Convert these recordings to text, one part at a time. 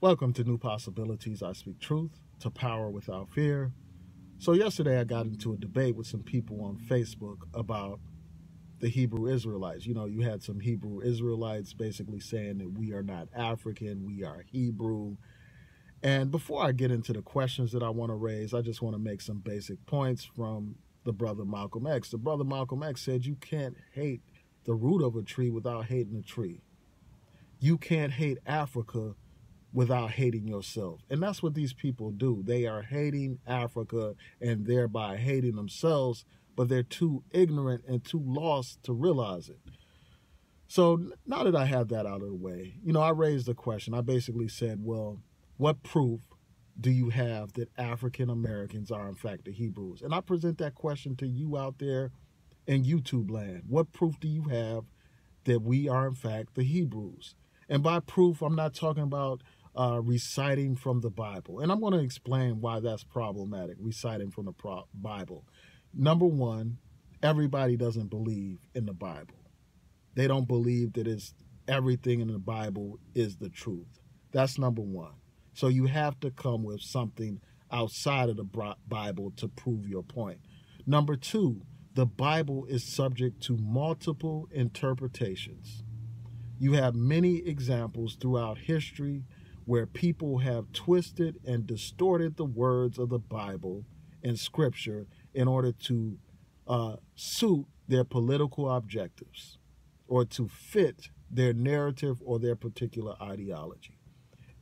Welcome to New Possibilities. I speak truth to power without fear. So yesterday I got into a debate with some people on Facebook about the Hebrew Israelites. You had some Hebrew Israelites basically saying that we are not African, we are Hebrew. And before I get into the questions that I want to raise, I just want to make some basic points from the brother Malcolm X. The brother Malcolm X said you can't hate the root of a tree without hating the tree. You can't hate Africa without hating yourself. And that's what these people do. They are hating Africa and thereby hating themselves, but they're too ignorant and too lost to realize it. So now that I have that out of the way, I raised a question. I basically said, well, what proof do you have that African Americans are in fact the Hebrews? And I present that question to you out there in YouTube land. What proof do you have that we are in fact the Hebrews? And by proof, I'm not talking about reciting from the Bible. And I'm going to explain why that's problematic, reciting from the Bible. Number one, everybody doesn't believe in the Bible. They don't believe that everything in the Bible is the truth. That's number one. So you have to come with something outside of the Bible to prove your point. Number two, the Bible is subject to multiple interpretations. You have many examples throughout history where people have twisted and distorted the words of the Bible and Scripture in order to suit their political objectives or to fit their narrative or their particular ideology.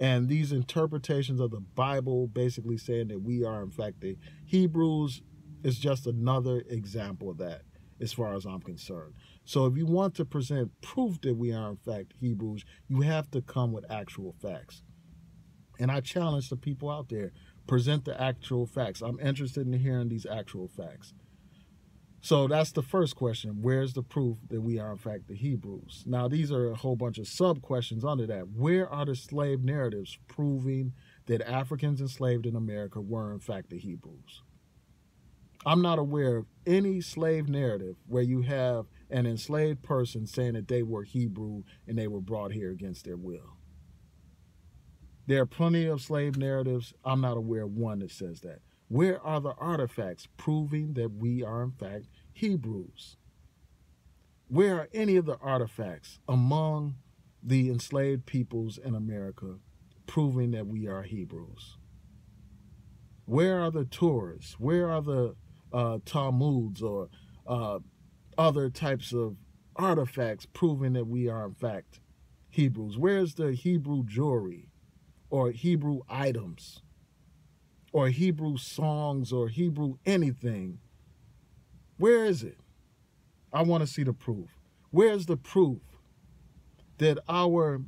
And these interpretations of the Bible basically saying that we are in fact the Hebrews is just another example of that as far as I'm concerned. So if you want to present proof that we are in fact Hebrews, you have to come with actual facts. And I challenge the people out there, present the actual facts. I'm interested in hearing these actual facts. So that's the first question. Where's the proof that we are in fact the Hebrews? Now, these are a whole bunch of sub-questions under that. Where are the slave narratives proving that Africans enslaved in America were in fact the Hebrews? I'm not aware of any slave narrative where you have an enslaved person saying that they were Hebrew and they were brought here against their will. There are plenty of slave narratives. I'm not aware of one that says that. Where are the artifacts proving that we are in fact Hebrews? Where are any of the artifacts among the enslaved peoples in America proving that we are Hebrews? Where are the Torahs? Where are the Talmuds or other types of artifacts proving that we are in fact Hebrews? Where's the Hebrew jewelry or Hebrew items or Hebrew songs or Hebrew anything? Where is it? I want to see the proof. Where's the proof that our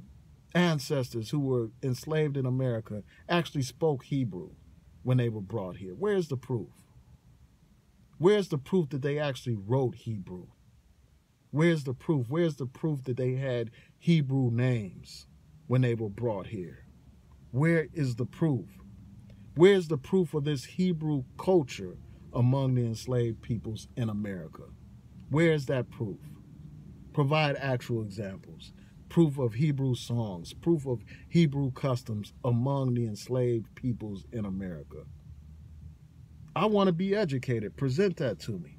ancestors who were enslaved in America actually spoke Hebrew when they were brought here? Where's the proof? Where's the proof that they actually wrote Hebrew? Where's the proof? Where's the proof that they had Hebrew names when they were brought here? Where is the proof? Where's the proof of this Hebrew culture among the enslaved peoples in America? Where's that proof? Provide actual examples. Proof of Hebrew songs, proof of Hebrew customs among the enslaved peoples in America. I want to be educated. Present that to me.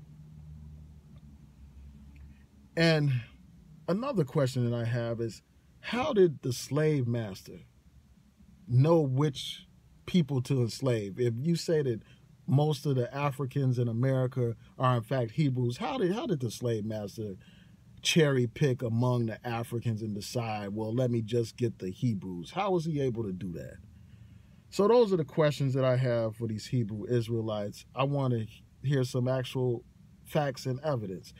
And another question that I have is, how did the slave master know which people to enslave? If you say that most of the Africans in America are in fact Hebrews, how did the slave master cherry pick among the Africans and decide, well, let me just get the Hebrews? How was he able to do that? So those are the questions that I have for these Hebrew Israelites. I want to hear some actual facts and evidence.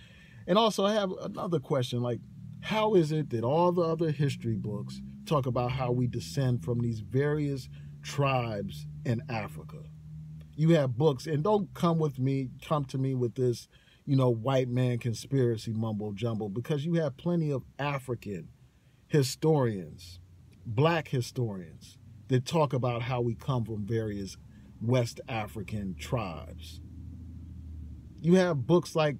And also I have another question, like, how is it that all the other history books talk about how we descend from these various tribes in Africa? You have books, and don't come to me with this, white man conspiracy mumbo jumbo, because you have plenty of African historians, black historians, that talk about how we come from various West African tribes. You have books like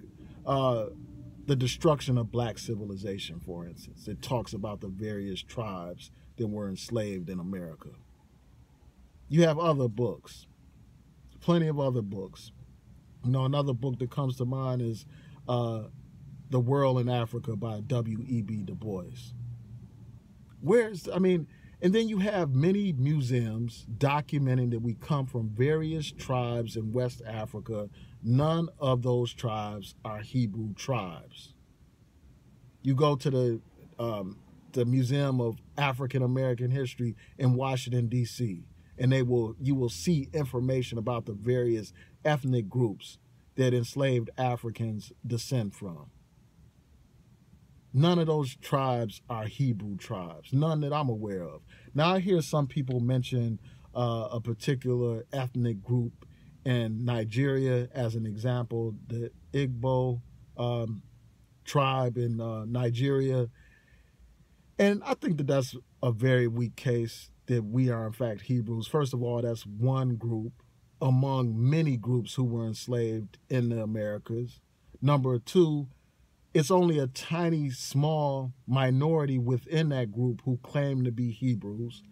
The Destruction of Black Civilization, for instance. It talks about the various tribes that were enslaved in America. You have other books, plenty of other books. Another book that comes to mind is The World in Africa by W.E.B. Du Bois. And then you have many museums documenting that we come from various tribes in West Africa. None of those tribes are Hebrew tribes. You go to the Museum of African American History in Washington, D.C., and you will see information about the various ethnic groups that enslaved Africans descend from. None of those tribes are Hebrew tribes, none that I'm aware of. Now, I hear some people mention a particular ethnic group in Nigeria as an example, the Igbo tribe in Nigeria. And I think that that's a very weak case that we are, in fact, Hebrews. First of all, that's one group among many groups who were enslaved in the Americas. Number two, it's only a tiny, small minority within that group who claim to be Hebrews.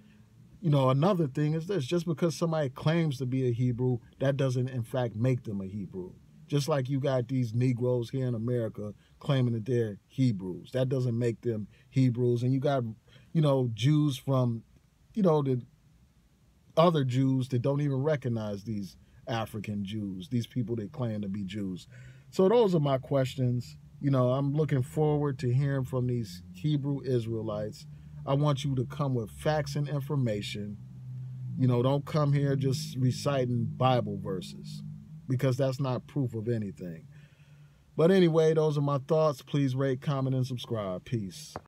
Another thing is this: just because somebody claims to be a Hebrew, that doesn't, in fact, make them a Hebrew. Just like you got these Negroes here in America claiming that they're Hebrews. That doesn't make them Hebrews. And you got, Jews from, the other Jews that don't even recognize these African Jews, these people that claim to be Jews. So those are my questions. I'm looking forward to hearing from these Hebrew Israelites. I want you to come with facts and information. Don't come here just reciting Bible verses, because that's not proof of anything. But anyway, those are my thoughts. Please rate, comment, and subscribe. Peace.